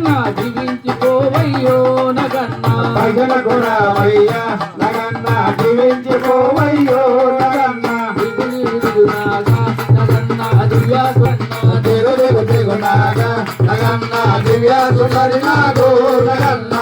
నగన్న జీవించిపోవయ్యో నగన్న భజనకు రావయ్యా నగన్న జీవించిపోవయ్యో నగన్న నగన్న దివ్య సుందరి నాగో నగన్న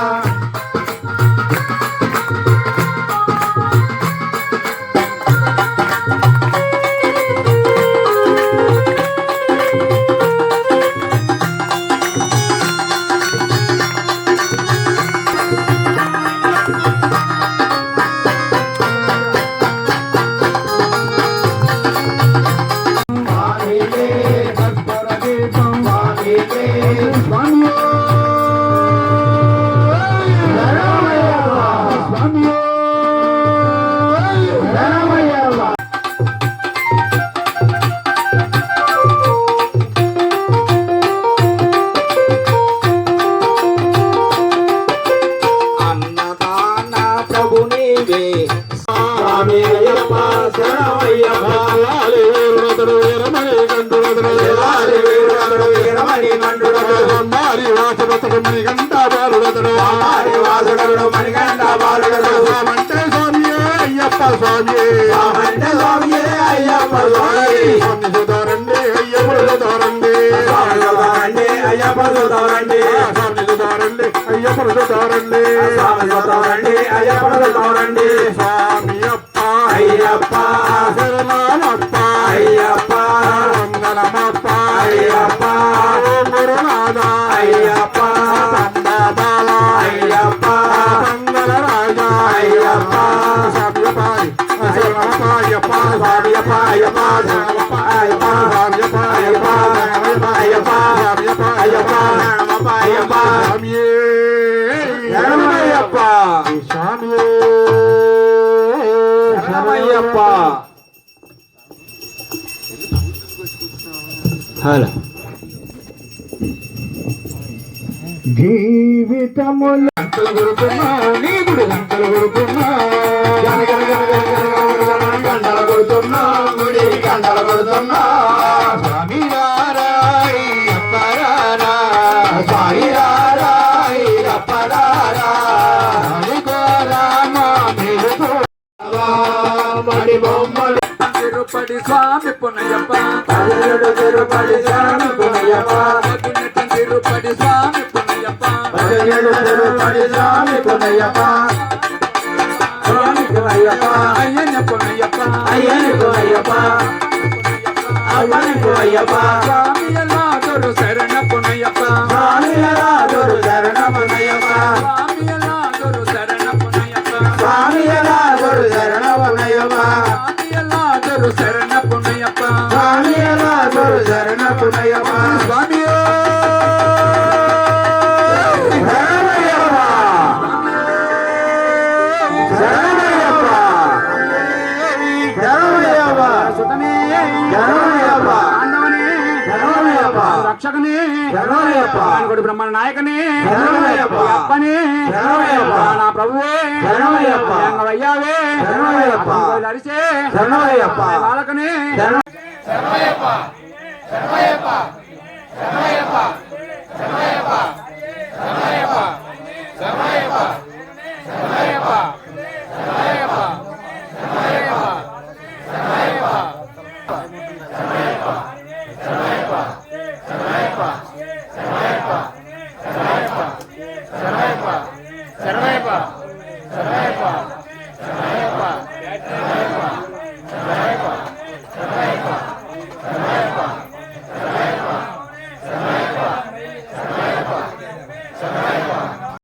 జీవితములు గంటలు కొడుతున్నా నీ గుడి గంటలు కొడుతున్నా గంటలు కొడుతున్నా గుడి గంటలు కొడుతున్నా స్వామి రారాయి అప్పరారా స్వామి రారాయి అప్పరారా మడి బొమ్మలు తిరుపతి స్వామి పునయ్యప్ప తిరుపతి స్వామి పునయ్యప్ప తిరుపతి స్వామి పునయ్యప్ప తిరుపతి స్వామి పునయ్యప్ప స్వామి పునయ్యప్ప అయ్యన్న పునయ్యప్ప అయ్యన్న పునయ్యప్ప అయ్యన్న పునయ్యప్ప స్వామి ఎల్లాదొరు శరణ పునయ్యప్ప స్వామి ఎల్లాదొరు శరణ పునయ్యప్ప స్వామి ఎల్లాదొరు శరణ పునయ్యప్ప స్వామి ఎల్లాదొరు శరణ పునయ్యప్ప శరణ పుణ్యప్ప స్వామి ఎల్లాదొరు శరణ పుణ్యప్ప స్వామి రక్షకనే బ్రహ్మ నాయకనే అప్పనే నా ప్రభువే అయ్యావే అరిసే బాలకనే